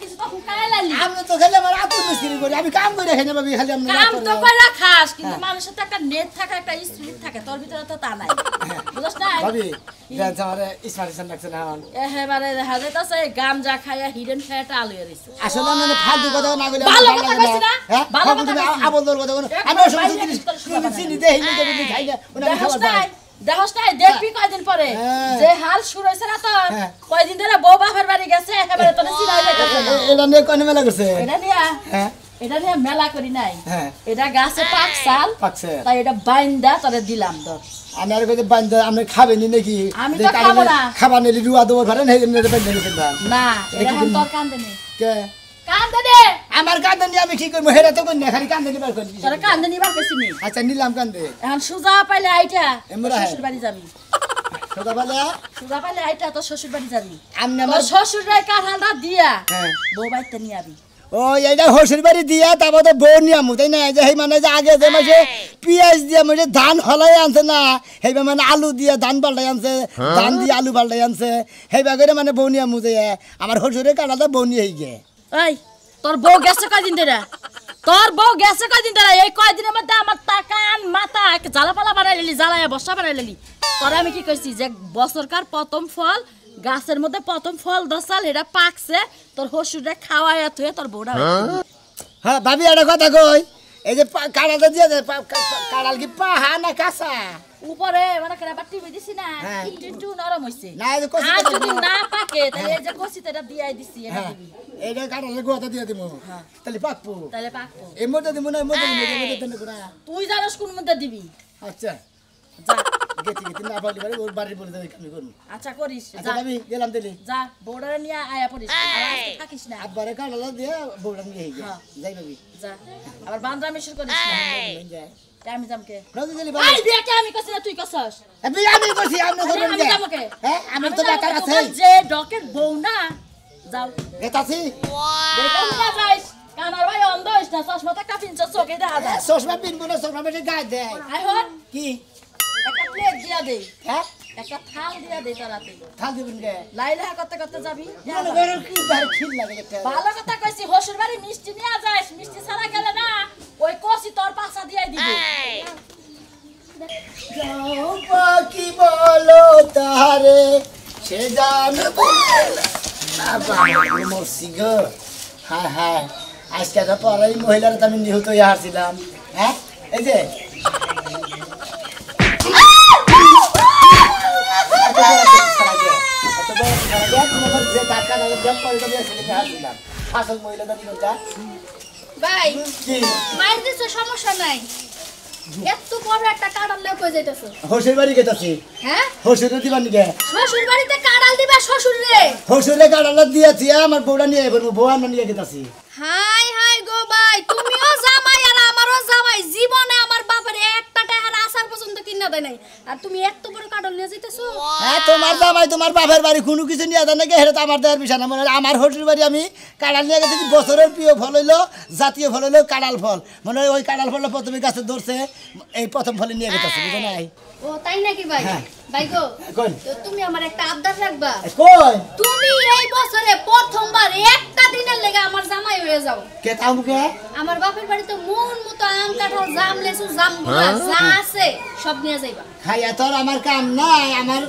কিছু তো হুকায় লালি আমি তো খালি আমার আপন মিস্ত্রি করি আমি কাম করে খাই না ভাবি খালি আমি কাম তো কইরা খাস কিন্তু মানুষের তো একটা নেট থাকে একটা স্পিরিট থাকে তোর ভিতরে তো তা নাই বুঝছ না ভাবি জানছ আমারে স্মার্টেশন লাগছে না এবারে দেখা যাইতাছে গামজা খায়া হিডেন ফ্যাটা আলু এরিছে আসলে আমি ফালতু কথা না বলে ভালো কথা কইছি না হ্যাঁ ভালো কথা আবল দর কথা আমি সমস্ত জিনিস চিনি দেই নি দেই খাই না ওনা খাবার দাও দেখছ না দেখবি কয়দিন পরে যে হাল শুরু হইছে না তোর কয়দিন ধরে বউ বাপের বাড়ি গেছে এবারে তোর চিনাই যাইতাছে এটা নিয়ে কোন মেলা করছে এটা নিয়া হ্যাঁ এটা নিয়ে মেলা করি নাই হ্যাঁ এটা গাছে পাকসাল পাকছে তাই এটা বাইন্দা তোরে দিলাম তো আমি আর কইতে বান্ধ আমি খাবেনি নাকি আমি তো খাবো না খাবার নিলি রুয়া দেবো ঘরে নেই নেই বান্ধ নিতে না এটা এখন তোর কান্দে নেই কে কান্দে দে আমার কান্দে নি আমি কি করব হেরা তো কই না খালি কান্দে নিবার কই তোর কান্দে নিবার কইছি নি আচ্ছা নিলাম কান্দে এখন সুজা পাইলে আইটা এমরা শ্বশুর বাড়ি যাবি সোদা বলে সুজা পাইলে আইটা তো শ্বশুর বাড়ি যাবি আমনে তোর আমার শ্বশুর বাড়ি কাঁঠালটা দিয়া হ্যাঁ বউ বাইতে নিয়ে আবি ও এইটা হসুর বাড়ি দিয়া তারপর তো বউ নিয়ামু তাই না যে সেই মানে যে আগে যে মাসে পিঁয়াজ দিয়ে মানে ধান হলাই আনছে না সেইবা মানে আলু দিয়ে ধান পাল্টাই আনছে ধান দিয়ে আলু পাল্টাই আনছে সেইবা করে মানে বউ নিয়ামু যে আমার হসুরে কাটাতে বউ নিয়ে গে এই তোর বউ গেছে কয়দিন ধরে তোর বউ গেছে কয়দিন ধরে এই কয়দিনের মধ্যে আমার টাকান মাথা জ্বালাপালা বানাই লিলি জ্বালায় বসা বানাই লিলি তোরে আমি কি কইছি যে বছরকার প্রথম ফল গাছের মধ্যে প্রথম ফল দসাল এটা পাকছে তোর হসুরে খাওয়াইয়া থুয়ে তোর বউটা হ্যাঁ ভাবি একটা কথা কই এই যে কাড়ালটা দিয়ে কাড়াল কি পাহা না কাঁচা উপরে মানে কেন আবার টিভি দিছি না একটু নরম হইছে না এই যে কচি আর যদি না পাকে তাহলে এই যে কচিতে এটা দিয়াই দিছি এটা দিবি এইটা কাড়ালের গোয়াটা দিয়ে দিমু তাহলে পাকবো তাহলে পাকবো এই মধ্যে দিমু না এই মধ্যে দিমু তুই জানোস কোন মধ্যে দিবি আচ্ছা যা গেছি গেছি না পারলে পারে ওর বাড়ি বলে দেবে আমি করব আচ্ছা করিস আচ্ছা ভাবি গেলাম দিলি যা বউডারে নিয়ে আয়া পড়িস আর আজকে থাকিস না আব্বারে কাড়ালা দিয়ে বউটা নিয়ে যাই ভাবি যা আবার বান্দরা মিশর করিস না যাই আমি জামকে রাজি দিলি আই বিয়াকে আমি কইছি না তুই কইছস আমি কইছি আপনি করবেন আমি জামকে হ্যাঁ আমি তো বেকার আছি যে ডকের বউ না যাও গেতাছি দেখো না যাইস কানার ভাই অন্ধ হইস না চশমাটা কাপিনছ চোখে দেখা যায় চশমা পিনবো না চশমা বেশি গায়ে দেয় আই হন কি একটা প্লেট দিয়া দে হ্যাঁ একটা থাল দিয়া দে তারাতে থাল দিবেন গে লাইলা করতে করতে যাবি মনে করো কি দাঁড় খিল লাগে একটা ভালো কথা কইছি হসুর বাড়ি মিষ্টি নিয়ে যাস মিষ্টি ছাড়া গেলে না ওই কষি তোর পাছা দিয়াই দিব চম্পা কি বলো তারে সে জানে মরছি গো হ্যাঁ হ্যাঁ আজকে তো পরে মহিলার তো আমি নিহত হয়ে আসছিলাম হ্যাঁ এই যে ভাই মাইর দিছো সমস্যা নাই এত বড় একটা কাড়াল লয়ে কই যাইতাছো হসুর বাড়ি গেতাছি হ্যাঁ হসুরে দিবা নিকে শ্বশুর বাড়িতে কাড়াল দিবা শ্বশুর রে হসুরে কাড়ালা দিয়েছি আমার বউটা নিয়ে এবার বউ আমরা নিয়ে গেতাছি হাই হাই গো ভাই তুমিও জামাই আর আমারও জামাই জীবনে আমার বাপের একটা টাকার আসার পর্যন্ত কিনা দেয় নাই আর তুমি এত বড় কাড়াল নিয়ে যাইতাছো হ্যাঁ তোমার জামাই তোমার বাপের বাড়ি কোনো কিছু নিয়ে যায় নাকি হেরে তো আমার দেওয়ার বিষয় না মানে আমার হসুর বাড়ি আমি কাড়াল নিয়ে গেছি বছরের প্রিয় ফল হইলো জাতীয় ফল হইলো কাড়াল ফল মানে ওই কাড়াল ফলটা প্রথমে গাছে ধরছে এই প্রথম ফলে নিয়ে গেছে বুঝো নাই ও তাই নাকি ভাই ভাই গো কোন তো তুমি আমার একটা আবদার রাখবা কই তুমি এই বছরে প্রথমবার একটা দিনের লেগে আমার জামাই হয়ে যাও কে তামুকে আমার বাপের বাড়িতে মন মতো আম কাঁঠাল জাম লেসু জামগুলা যা আছে সব নিয়ে যাইবা খাইয়া তোর আমার কাম নাই আমার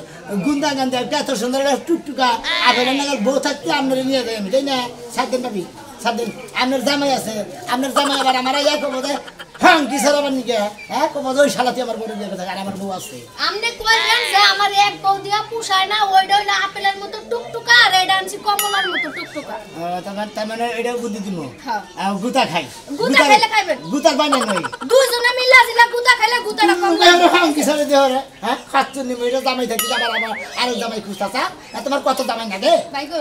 গুন্দা গান্দা এত সুন্দর একটা টুকটুকা আপেল নাগাল বউ থাকতে আপনার নিয়ে যাই আমি তাই না 7 দিন পাবি 7 দিন আপনার জামাই আছে আপনার জামাই আবার আমার ইয়া কবো হ্যাঁ কি স্যার আমার নিকে হ্যাঁ কবো ওই শালাতে আমার বড় দিয়ে থাকে আর আমার বউ আছে আমনে কইলেন যে আমার এক বউ দিয়া পুষায় না ওইটা হইলো আপেলের মতো টুকটুকা আর এটা আনছি কমলার মতো টুকটুকা তার মানে এটা বুদ্ধি দিব হ্যাঁ গুতা খাই গুতা খাইলে খাইবেন গুতা বানাই নই দুইজনে মিলা জিলা গুতা খাইলে গুতাটা কম হ্যাঁ কি স্যার দিয়ে রে হ্যাঁ খাচ্ছ নি মেয়েটা জামাই থাকি আবার আমার আরো জামাই খুঁজতাছা তোমার কত জামাই লাগে ভাই গো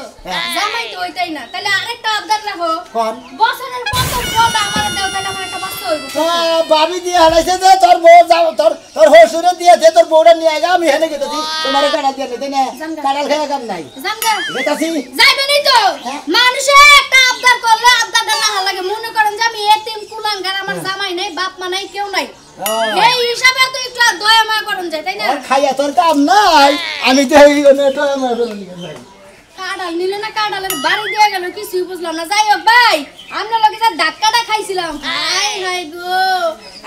জামাই তো ওইটাই না তাহলে আরেকটা আবদার রাখো কোন বছরের প্রথম ফলটা আমার দাও তাহলে আমার একটা বাচ্চা হইব ভাবি দিয়ে হারাইছে যে তোর বউ যাও তোর হসুরে দিয়েছে তোর বউটা নিয়ে আয় আমি হেনে গেছি তোমার কাড়াল দিয়ে নিতে না কাড়াল খেয়ে কাম নাই জামগা গেতাছি যাইবেনই তো মানুষে একটা আবদার করলে আবদারটা না লাগে মনে করেন যে আমি এতিম কুলাঙ্গার আমার জামাই নাই বাপ মা নাই কেউ নাই এই হিসাবে তো একটু দয়া মায়া করেন যায় তাই না খাইয়া তোর কাম নাই আমি তো এই দয়া মায়া করে নিয়ে যাই আর কাঁঠাল নিলে না কাঁঠালের বাড়ি দিয়ে গেল কিছুই বুঝলাম না যাই হোক ভাই আমরা লোকে যা ধাক্কাটা খাইছিলাম হাই হাই গো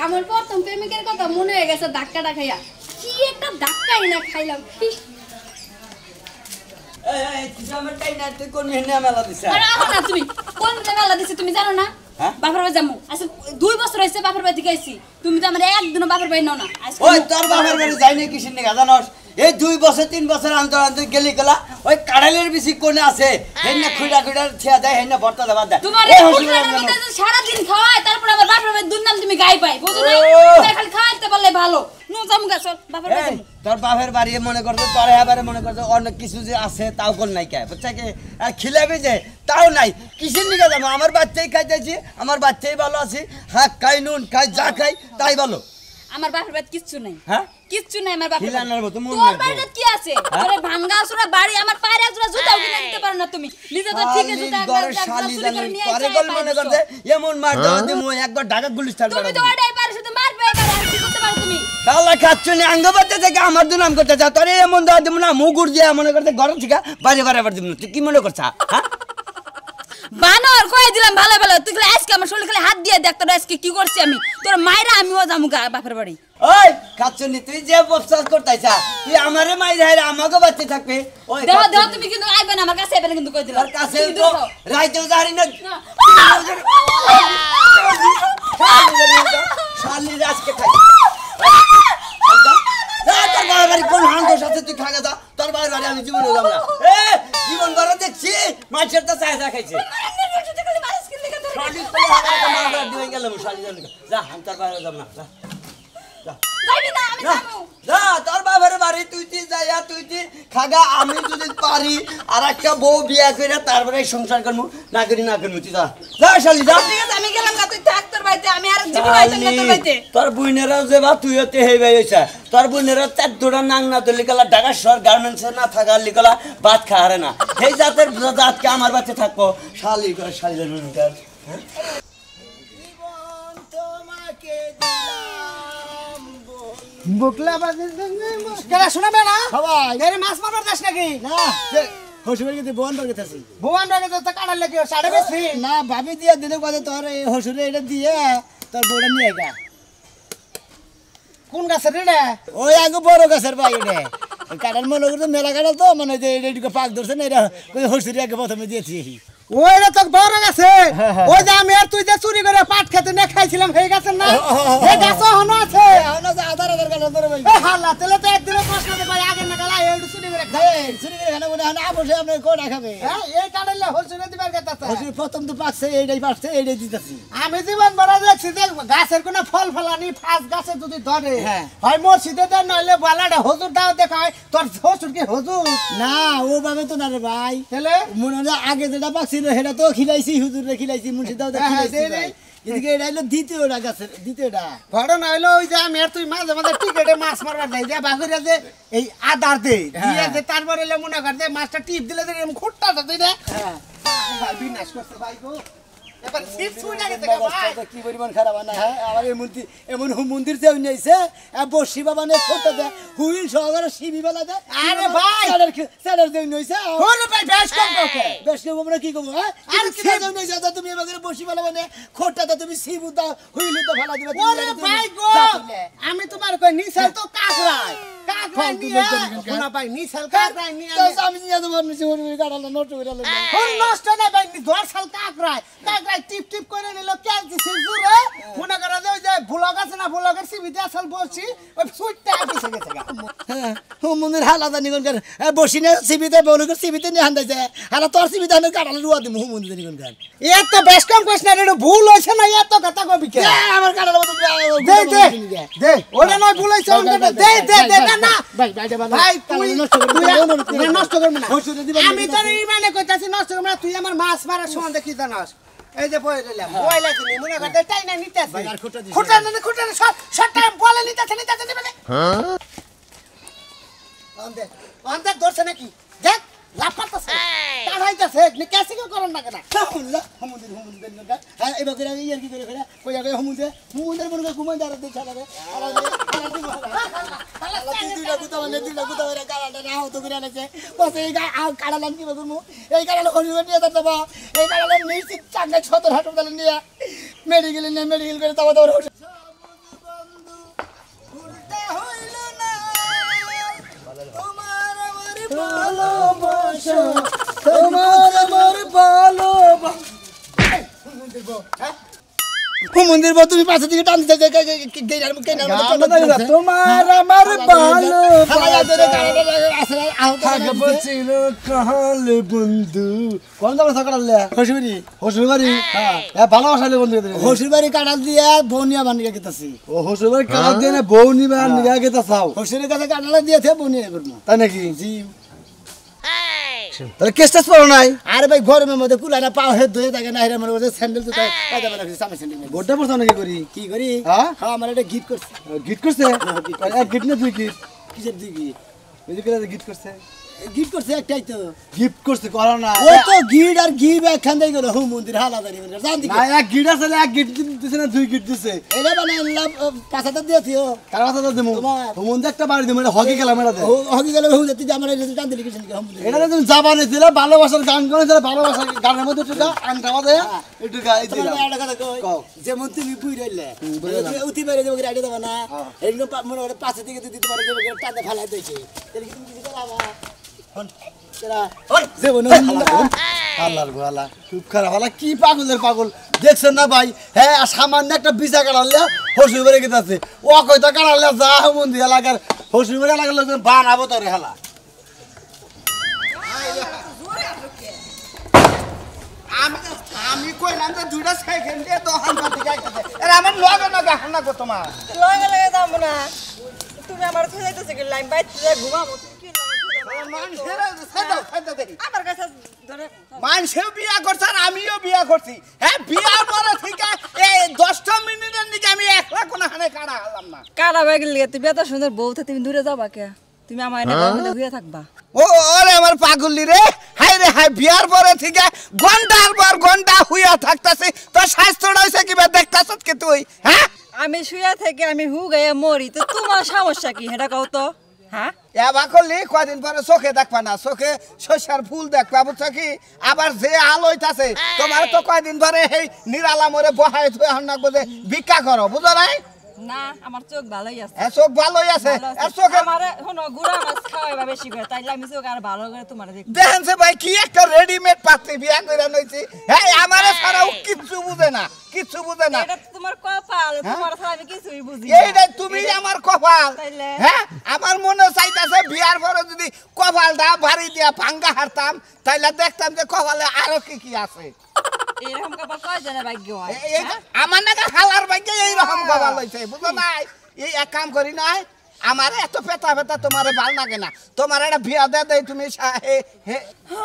আমার প্রথম প্রেমিকের কথা মনে হয়ে গেছে ধাক্কাটা খাইয়া কি একটা ধাক্কাই না খাইলাম তুমি কোন মেলা দিছি তুমি জানো না বাপের বাড়ি যাবো আচ্ছা 2 বছর হয়েছে বাপের বাড়ি থেকে আইছি তুমি তো আমার একদিনও বাপের বাড়ি নাও না ওই তোর বাপের বাড়ি যাইনি কিসের নিকা জানোস এই 2 বছর 3 বছর অন্তর অন্তর গেলি গেলা ওই কাড়ালের বেশি কোনে আছে হেন্না খুইড়া খুইড়া ছিয়া দেয় হেন্না ভর্তা দেবা দেয় তোমার এই হুজুরের মধ্যে সারা দিন খাওয়ায় তারপর আবার বাপের বাড়ির দুর্নাম তুমি গাই পাই বুঝো না তুমি খালি খাইতে পারলে ভালো নো জামগা চল বাপের বাড়ি তোর বাপের বাড়ি মনে করতো তোর এবারে মনে করতো অনেক কিছু যে আছে তাও কোন নাই কে বুঝছা কি আর খিলাবি যে তাও নাই কিসের নিকা যাবো আমার বাচ্চাই খাইতেছি আমার বাচ্চাই ভালো আছে হাক খাই নুন খাই যা খাই তাই ভালো আমার বাপের বাড়ি কিচ্ছু নাই হ্যাঁ কিচ্ছু নাই আমার বাপের খিলানোর মতো মন তোর বাড়িতে কি আছে আরে ভাঙা আসরা বাড়ি আমার পায়ের জোড়া জুতাও কিনে দিতে পারো না তুমি নিজে তো ঠিক আছে জুতা একবার চুরি করে নিয়ে আইছে পারে মনে করতে এমন মার দাও দিমু একবার ঢাকা গুলিস্তান তুমি তো ওটাই পারো শুধু মারবে এবার আর কি করতে পারো তুমি শালা খাচ্ছনি আঙ্গবাতে থেকে আমার দুনাম করতে যা তোরে এমন দাও দিমু না মুগুর দিয়ে মনে করতে ঘর থেকে বাইরে বাইরে আবার দিমু তুই কি মনে করছ হ্যাঁ বানর কই দিলাম ভালো ভালো তুই আজকে আমার শরীরে খালি হাত দিয়ে দেখ তোর আজকে কি করছি আমি তোর মাইরা আমিও যামু বাপের বাড়ি ওই খাচ্ছনি তুই যে বকসাস করতাইছা তুই আমারে মাইরা হাইরা আমাকে বাচ্চা থাকবে ওই দেহ দেহ তুমি কিন্তু আইবে না আমার কাছে আইবে না কিন্তু কই দিলাম তোর কাছে তো রাইতেও জানি না শালি আজকে খাই তোর বাবার বাড়ি কোন হাঙ্গস আছে তুই খাগা যা তোর বাবার বাড়ি আমি জীবনে যাব না এ জীবন বড় দেখছি মাছের তো চায় চা খাইছে শালি তো আমাকে মারা দিয়ে গেল শালি জানি যা আমি তোর বাবার যাব না যা যাইবি না আমি যাবো যা তোর বাবার বাড়ি তুই যাইয়া তুই খাগা আমি যদি পারি আর একটা বউ বিয়া করে তারপরে সংসার করবো না করি তুই যা যা শালি যা ঠিক আছে আমি গেলাম না তুই থাক তোর বাড়িতে আমি আর জীবন আইতাম না তোর বাড়িতে তোর বুইনেরাও যে বা তুইও তে হেই বাইছা তোর বুইনেরা চার দুটা নাং না তুলি গেলা ঢাকা শহর গার্মেন্টসে না থাকার লিগলা ভাত খাহারে না সেই জাতের জাতকে আমার বাচ্চা থাকবো শালি করে শালি কর বকলা বাজে কেন শোনাবে না সবাই এর মাছ মারবার দাস নাকি না হসুরের কিন্তু বোন বাগেতাছি বোন বাগে তো কাটার লাগে সাড়ে বেশি না ভাবি দিয়া দিলে কত তোর এই হসুরে এটা দিয়ে তোর বউটা নিয়ে গা কোন গাছের রে ওই আগে বড় গাছের ভাই রে কাটার মনে করতে মেলা কাটাল তো মানে যে এদিকে পাক ধরছে না এটা হসুরি আগে প্রথমে দিয়েছি ওইটা তো বড় গাছে ওই যে আমি আর তুই যে চুরি করে পাট খেতে না খাইছিলাম সেই গাছের না এই গাছ হনো আছে হনো যে আধার গাছ ধরে ভাই হাল্লা তেলে তো একদিনও কষ্ট করতে ভাই আগে না গলা এই চুরি করে খাই চুরি করে খানা বলে না বসে আপনি কোটা খাবে হ্যাঁ এই কাটালে হলসুনে দিবার কথা হলসুন প্রথম তো পাকছে এইটাই পাকছে এইটাই দিতেছি আমি জীবন বড় দেখছি যে গাছের কোনো ফল ফলানি ফাস গাছে যদি ধরে হয় মোর সিধে দেন নইলে বালাটা হুজুর দাও দেখায় তোর শ্বশুর কি হুজুর না ও ভাবে তো না রে ভাই তাহলে মনে হয় আগে যেটা পাকছে সেটা তো খিলাইছি হুজুরে খিলাইছি মুর্শিদাও খিলাইছি এদিকে এটা হলো দ্বিতীয়টা গাছের দ্বিতীয়টা ঘটনা হইলো ওই যে আমি আর তুই মাঝে মাঝে টিকেটে মাছ মারবার যাই যে বাঘুরিয়া যে এই আদার দে দিয়ে যে তারপরে এলে মনে কর যে মাছটা টিপ দিলে যে এরকম খুঁটটা তুই রে ভাই বিনাশ করতে ভাই গো এবার সিট ছুঁই লাগে ভাই কি পরিমাণ খারাপ না হ্যাঁ আমার এই মন্দির এমন মন্দির যে নিয়েছে বসি বাবা নে ফটো দে হুইল সহকারে শিবি বেলা দে আরে ভাই স্যারের যে নিয়েছে ওরে ভাই বেশ কম ওকে বেশ কম আমরা কি করব হ্যাঁ আর কি যে নিয়েছে তুমি এবারে বসি বেলা মানে খোটটা তো তুমি শিবু দাও হুইল তো ফেলা দিবা ওরে ভাই গো আমি তোমার কই নিছাল তো কাকরাই কাকরাই নিয়ে কোনা ভাই নিছাল কাকরাই নিয়ে আমি নিয়ে দেব নিছে ওরে গাড়ালা নষ্ট করে লই কোন নষ্ট না ভাই দরসাল কাকরাই টিপ টিপ করে নিল ক্যালসি জুরে মনে করা যে ওই যে ভুলক আছে না ভুলকের সিবিতে আসল বসছি ওই সুইটটা এসে গেছে হ্যাঁ ও মনের হালা জানি কোন বসি না সিবিতে ভুলকের সিবিতে নিয়ে হান্দাইছে হালা তোর সিবিতে হান্দাই কাটালে রুয়া দিমু মন্দির জানি কোন গান এত বেশ কম কোশ্চেন এটা ভুল হইছে না এত কথা কবি কে আমার কাটালে মত দে ওটা নয় ভুল হইছে দে না ভাই ভাই তুই নষ্ট করবি না আমি তোর ইমানে কইতাছি নষ্ট করবি না তুই আমার মাছ মারার সময় দেখি জানাস এই যে বই দিলাম বই লাগি মনে করতে টাই না নিতেছে ভাই আর খুঁটা সব টাইম বলে নিতেছে দিবে হ্যাঁ অন্ধে ধরছে নাকি দেখ লাফাতাছে তাড়াইতে আছে কেসে করেন না কেন হুমুদের হ্যাঁ এবার করে ইয়ার কি করে করে কই আগে হুমুদের মনে ঘুমাই দাঁড়া দেখ ছাড়াবে দুইটা গুতা করে কাড়াটা না হতো করে আনেছে বস এই কাড়ালাম কি করবো এই কাড়ালা হরিবার নিয়ে যেতে বা এই কাড়ালা নিশ্চিত চাঙ্গাই ৭০ হাসপাতালে নিয়ে মেডিকেলে নিয়ে মেডিকেল করে তারপর ভালোবাসা তোমার আমার ভালোবাসা মন্দির বউ তুমি পাশে দিকে টান দিতে তোমার আমার ভালোবাসা কাহালে বন্ধু কোন যাবে সকালে হসুরি হসুরবাড়ি হ্যাঁ ভালোবাসালে বন্ধু হসুরবাড়ি কাটাল দিয়া বউ নিয়া বানিয়ে গেতাছি ও হসুরবাড়ি কাটাল দিয়ে না বউ নিবা নিয়া গেতাছাও হসুরের কাছে কাটালা দিয়েছে বউ নিয়ে করব তাই নাকি জি তাহলে কেসটা পড়ো নাই আরে ভাই গরমের মধ্যে কুলাটা পাও হেড ধুয়ে থাকে না এর মধ্যে স্যান্ডেল তো পায়জামা রাখছি সামনে স্যান্ডেল গোড্ডা পড়ছ নাকি করি হ্যাঁ আমার এটা গিফট করছে এক গিফট না দুই গিফট কিসের দুই গিফট ওই যে কেলা গিফট করছে একটাই তো গিফট করছে করো না ও তো গিফট আর গিফট একখান দেই গেল হুম মন্দির হালাদারি মন্দির জান দিকে না এক গিফট আছে এক গিফট দিছে না দুই গিফট দিছে এটা মানে লাভ ৫০০০ দিয়েছিও কার ৫০০০ দেমু হুম মন্দির একটা বাড়ি দেমু এটা হকি খেলা মেলা দে হকি খেলা হুম যেতে আমার এটা টান দিলি কিছু হুম এটা তুমি জাবানে দিলে ভালোবাসার গান করে দিলে ভালোবাসার গানের মধ্যে তুই আনটা বাদে একটু গাই দিলা একটা কথা কই যেমন তুমি বুই রইলে তুমি উঠি বাইরে যাবে আইডা দেবা না এগুলো মনে করে পাশে দিকে দিতে পারে যাবে টানে ফেলাই দিয়েছে তাহলে কি তুমি কিছু করাবা কি পাগলের পাগল দেখছেন না ভাই হ্যাঁ সামান্য একটা বিচা কাটালে হসুর বেড়ে গেছে আছে ও কয়টা কাটালে যা মন্দির এলাকার হসুর বেড়ে এলাকার লোকজন বানাবো তোর হেলা আমি কইলাম যে দুইটা সাইকেল দিয়ে তো হান্ডা দিকে আইতাছে এর আমার লগে না গাহনা গো তোমার লগে যাব না তুমি আমার থই যাইতেছে কি লাইন বাইতে ঘুমাবো তুমি কি মানুষেও বিয়া করছে আর আমিও বিয়া করছি হ্যাঁ বিয়ার পরে থেকে এই 10টা মিনিটের নিচে আমি একলা কোনো হানে কাড়া হলাম না কাড়া হয়ে গেলে তুমি এত সুন্দর বউ তুমি দূরে যাবা কে তুমি আমার এনে মধ্যে ঘুরে থাকবা ও ওরে আমার পাগলি রে হাই রে হাই বিয়ার পরে থেকে ঘন্টার পর ঘন্টা হুইয়া থাকতাছি তো স্বাস্থ্যটা হইছে কিবা দেখতাছস কি তুই হ্যাঁ আমি শুয়া থেকে আমি হু গায়ে মরি তো তোমার সমস্যা কি এটা কও তো হ্যাঁ এবা করলি কয়দিন পরে চোখে দেখবা না চোখে শস্যার ফুল দেখবা বুঝছো কি আবার যে আলো হইতাছে তোমার তো কয়দিন পরে এই নিরালা মরে বহাই থুই হন না বলে ভিক্ষা করো বুঝো নাই না আমার চোখ ভালোই আছে হ্যাঁ চোখ ভালোই আছে আর চোখে আমারে শোনো গুড়া মাছ খাওয়াইবা বেশি করে তাইলে আমি চোখ আর ভালো করে তোমারে দেখি দেখেন সে ভাই কি একটা রেডিমেড পাত্রী বিয়া কইরা নইছি হ্যাঁ আমারে ছাড়াও কিচ্ছু বুঝে না এটা তোমার কপাল তোমার ছাড়া আমি কিছুই বুঝি না এইটা তুমি আমার কপাল হ্যাঁ আমার মনে চাইতাছে বিয়ার পরে যদি কপালটা ভারী দিয়া ভাঙ্গা হারতাম তাইলে দেখতাম যে কপালে আরো কি আছে এরকম কপাল কয় জনের ভাগ্য হয় আমার নাকি হালার ভাগ্যে এইরকম কপাল হইছে বুঝো নাই এই এক কাম করি নয় আমার এত পেতা পেতা তোমারে ভাল লাগে না তোমার একটা বিয়া দেই তুমি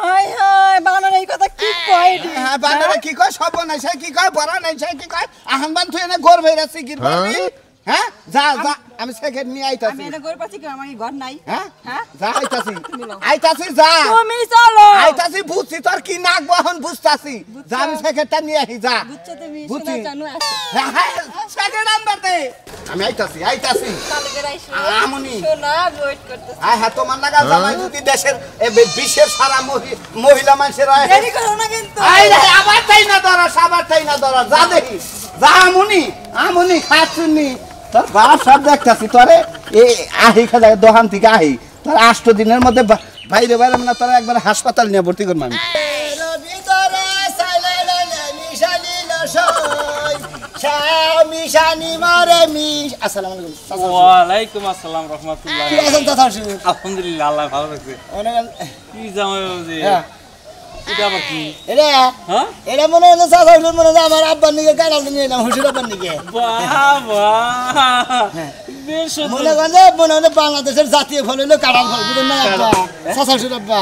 হাই হাই বানর এই কথা কি কয় হ্যাঁ বানর কি কয় সব নাই সে কি কয় বড় নাই সে কি কয় আহমান তুই এনে গর ভইরা সিগির করবি হ্যাঁ যা যা আমি সেকেন্ড নিয়ে আইতাছি আমি এনে গর পাচ্ছি কি আমার ঘর নাই হ্যাঁ হ্যাঁ যা আইতাছি যা তুমি চলো আইতাছি বুঝছি তোর কি নাক বহন বুঝতাছি যা আমি সেকেন্ডটা নিয়ে আই যা বুঝছো তুমি বুঝছি। শোনা জানো আছে হ্যাঁ সেকেন্ড নাম্বারতে আমি আইতাছি কালকে রাইছো আমনি শোনা ওয়েট করতেছি হ্যাঁ তোমার নাগা জামাই যদি দেশের বিশ্বের সারা মহিলা মানুষের হয় দেরি করো না কিন্তু আই রে আবার তাই না ধরা যা দেখি যা আমনি খাচ্ছুনি তোর বাপ সব দেখতাছি তোরে এই আহি খাজা দোকান থেকে আহি তোর 8 দিনের মধ্যে বাইরে না তোরা একবার হাসপাতাল নিয়ে ভর্তি করব আমি ওয়ালাইকুম আসসালাম রাহমাতুল্লাহ কি আছেন চাচা আলহামদুলিল্লাহ আল্লাহ ভালো রাখছে কি জামাই বাবুজি এটা আবার কি এরা হ্যাঁ এরা মনে হয় চাচা হইলো মনে হয় আমার আব্বার নিকে কাটাল নিয়ে এলাম হুজুর আব্বার নিকে বাবা বেশ সুন্দর মনে হয় বাংলাদেশের জাতীয় ফল হইলো কাঁঠাল ফল বুঝলেন না আব্বা চাচা হুজুর আব্বা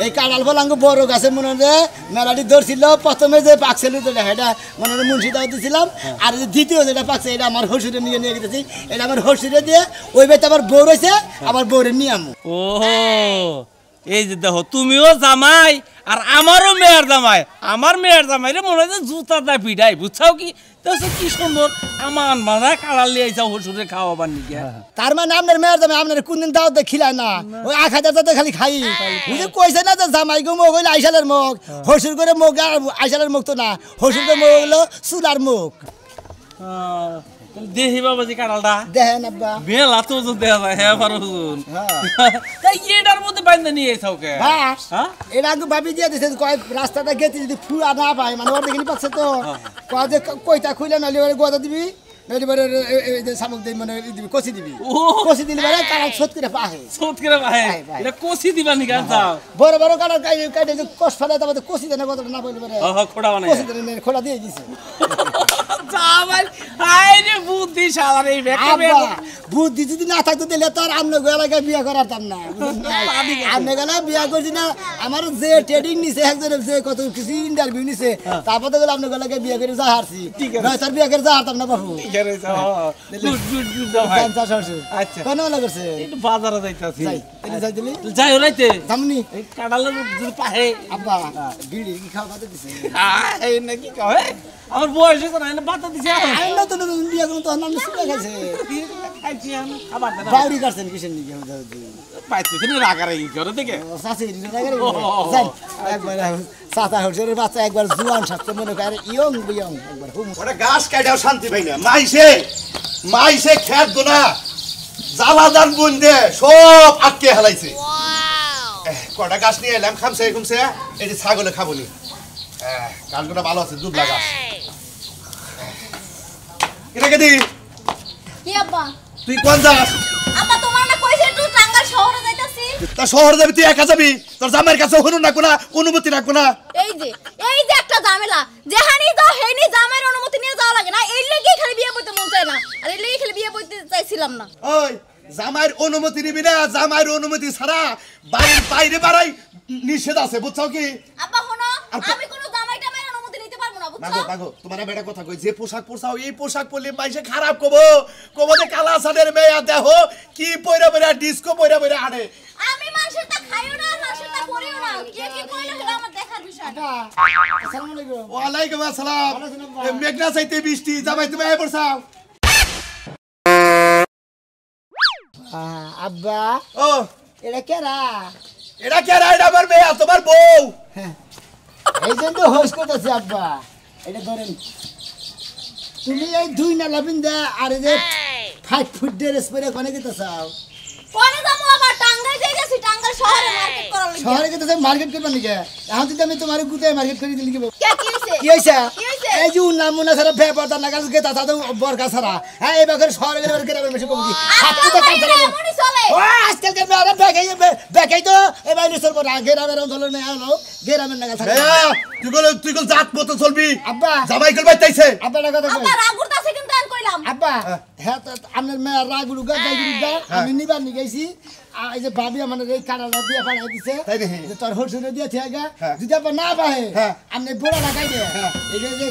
এই কাঁঠাল ফল আঙ্গু বড় গাছে মনে হয় মেলাটি ধরছিল প্রথমে যে পাকছিল এটা মনে হয় মুন্সি দাও দিছিলাম আর দ্বিতীয় যেটা পাকছে এটা আমার হসুরে নিয়ে গেছি এটা আমার হসুরে দিয়ে ওই বেতে আমার বউ রয়েছে আমার বউরে নিয়ে আমু ও এই যে দেখো তুমিও জামাই আর আমারও মেয়ের জামাই আমার মেয়ের জামাই রে মনে হয় জুতা দা পিঠাই বুঝছাও কি দেখো কি সুন্দর আমার মারা কাড়াল লিয়ে আইসাও হসুরে খাওয়াবার নিকে তার মানে আপনার মেয়ের জামাই আপনার কোনদিন দাওয়াত খিলায় না ওই 1000 টাকা খালি খাই বুঝে কইছে না যে জামাই গো মুখ হইলো আইসালের মুখ হসুর করে মুখ আর আইসালের মুখ তো না হসুর করে মুখ হইলো চুলার মুখ দেহি বাবা যে কাড়ালটা দেখেন আব্বা বেলা তো ওজন দেখা যায় হ্যাঁ পারো ওজন তাই এটার মধ্যে বাইন্দা নিয়ে আইসাও কে বাস হ্যাঁ এর আগে ভাবি দিয়ে দিয়েছে কয় রাস্তাটা গেছে যদি ফুয়া না পায় মানে ওর দেখিনি পাচ্ছে তো কয় যে কইটা খুলে নালি ওরে গোদা দিবি নইলে পরে শামুক দিবি মানে দিবি কষি দিবি কষি দিলে পরে কাটা শোধ করে পাহে শোধ করে পাহে এটা কষি দিবা নি গান যাও বড় বড় কাটা কাটে যে কষ ফেলে তারপরে কষি দেনে কতটা না বললে পরে খোড়া বানাই কষি দেনে খোলা দিয়ে দিছে জামাই আইরে বুদ্ধি শালা রে আব্বা বুদ্ধি যদি না থাকতো তাহলে তো আর আমরা গলাকে বিয়ে করাতাম না আমরা গেলে বিয়ে করছি না আমার যে ট্রেডিং নিছে একজনের যে কত কিছু ইন্টারভিউ নিছে তারপরে গেলে আমরা গলাকে বিয়ে করে যা হারছি নয় তার বিয়ে করে যা হারতাম না বাবু আচ্ছা কেন মনে করছে একটু বাজারে যাইতাছি যাই দিলি যাই হলাইতে সামনি এই কাঁড়ালের যদি পাহে আব্বা বিড়ি কি খাওয়া বাদে দিছে এই নাকি কয় আমার বয়স হয়েছে না এনে বাতা দিছে আমি নতুন নতুন বিয়ে করুন তখন আমি শুনে গেছে খাইছি আমি খাবার দেনা বাউরি করছেন কিসের নিকে পাইছি তুমি রাগারে কি করে দেখে চাষি একবার চাচা হরসের বাচ্চা একবার জুয়ান স্বাস্থ্য মনে করে ইয়ং বিয়ং একবার ওটা গাছ কাটাও শান্তি পাই না মাইসে খেত দোনা জ্বালাদান বুন দে সব আটকে হেলাইছে কটা গাছ নিয়ে এলাম খামছে খুমছে এটি ছাগলে খাবনি গাছগুলো ভালো আছে দুবলা গাছ এটাকে দি কি আব্বা তুই কোন যাস আব্বা তোমার না কইছে একটু টাঙ্গাইল শহরে যাইতাছি তা শহরে যাবি তুই একা যাবি তোর জামাইয়ের কাছে হনুন না কোনা অনুমতি রাখবো না এই যে একটা ঝামেলা যেহানি যাও হেনি জামাইয়ের অনুমতি নিয়ে যাওয়া লাগে না এই লাগি খালি বিয়ে করতে মন চায় না আর এই লাগি খালি বিয়ে করতে চাইছিলাম না ওই জামাইয়ের অনুমতি নিবি না জামাইয়ের অনুমতি ছাড়া বাড়ির বাইরে বাড়াই নিষেধ আছে বুঝছো কি আব্বা শোনো আমি কোনো জামাইটা মায়ের অনুমতি নিতে পারবো না বুঝছো মাগো মাগো তোমার বেটা কথা কই যে পোশাক পরছাও এই পোশাক পরলে মাইসে খারাপ কবো যে কালা সাদের মেয়া দেহ কি পয়রা পয়রা ডিস্কো পয়রা পয়রা আড়ে আমি মানুষের তা খাইও না মানুষের তা পরিও না কে কি কইলো হলো আমার দেখার বিষয় না আসসালামু আলাইকুম ওয়ালাইকুম আসসালাম মেঘনা চাইতে বৃষ্টি জামাই তুমি আয় পড়ছাও আব্বা ও এটা কেরা এটা কে রাইড আমার মেয়া তোমার বউ এই জন্য হোস করতেছে আব্বা এটা ধরেন তুমি এই 2 নালা বিন্দা আর এই যে 5 ফুট ড্রেস পরে কোনে গেতে চাও কোনে যাবো আবার টাঙ্গাইল যাইতাছি টাঙ্গাইল শহরে মার্কেট করার লাগি শহরে গেতে মার্কেট করবা নাকি এখন যদি আমি তোমার গুতে মার্কেট করে দিলি কি কে কি হইছে কি হইছে কি হইছে এই যে নাম মনে সারা ব্যাপারটা নাগাল গেতা তা তো বরকা সারা হ্যাঁ এই বাগের শহরে গেলে গ্রামের বেশি কম কি হাতে তো কাজ করে মনি চলে ও আজকাল কে মেরা বেকাই তো এই বাইরে সর পর গ্রামের অঞ্চলে না হলো গ্রামের নাগাল থাকে তুই কল জাত মতো চলবি আব্বা জামাই কল বাইতাইছে আব্বা না কথা কই আব্বা রাগুরতাছে কিন্তু আমি কইলাম আব্বা হ্যাঁ তো আপনার মেয়ের রাগুলু গা গাইগুলু গা আমি নিবার নি গেছি এই যে ভাবি আমার এই কানাডা দিয়ে পাঠাই দিছে তাই নাকি? যে তোর হোলসেলে দিয়ে থাকা যদি আপনি না পাহে আপনি বোড়া লাগাই দে এই যে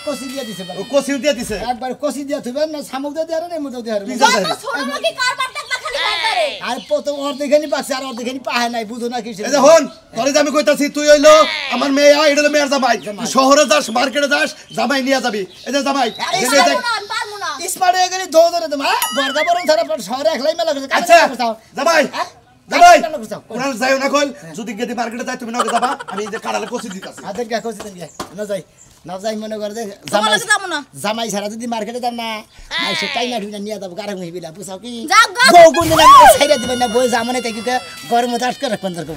কষি দিয়ে দিছে ও কসিউ দিয়ে দিছে একবার কষি দিয়ে থইবেন না শামুক দিয়ে দেন না মুদে দিয়ে যত ছোট মুখি কারবার দেখবা খালি কারবারে আর প্রথম অর্ধেখানি পাচ্ছে আর অর্ধেখানি পাহে নাই বুঝো না কিছু এই যে হন তোরে যে আমি কইতাছি তুই হইলো আমার মেয়ে এটা হলো মেয়ের জামাই তুই শহরে যাস মার্কেটে যাস জামাই নিয়ে যাবি এই যে জামাই এনে দেখ পারমু না স্মার্ট হয়ে গেলি দৌ ধরে দেবো বর্গা বরং ছাড়া শহরে একলাই মেলা করছে আচ্ছা জামাই জামাই কোনাল যাইও না কল যদি গেদি মার্কেটে যাই তুমি নগে যাবা আমি এই যে কাড়ালে কষি দিতাছি হাতের গা কষি দেন না যাই মনে করে যে তোমার কাছে যাবো না জামাই ছাড়া যদি মার্কেটে যান না আই সে টাইনা ঢুইনা নিয়ে যাবো গারে মহিবিলা বুঝাও কি যাক গা বউ গুণ ছাইরা দিবেন না বই জামানে থেকে গরম দাস করে রাখবেন দরকার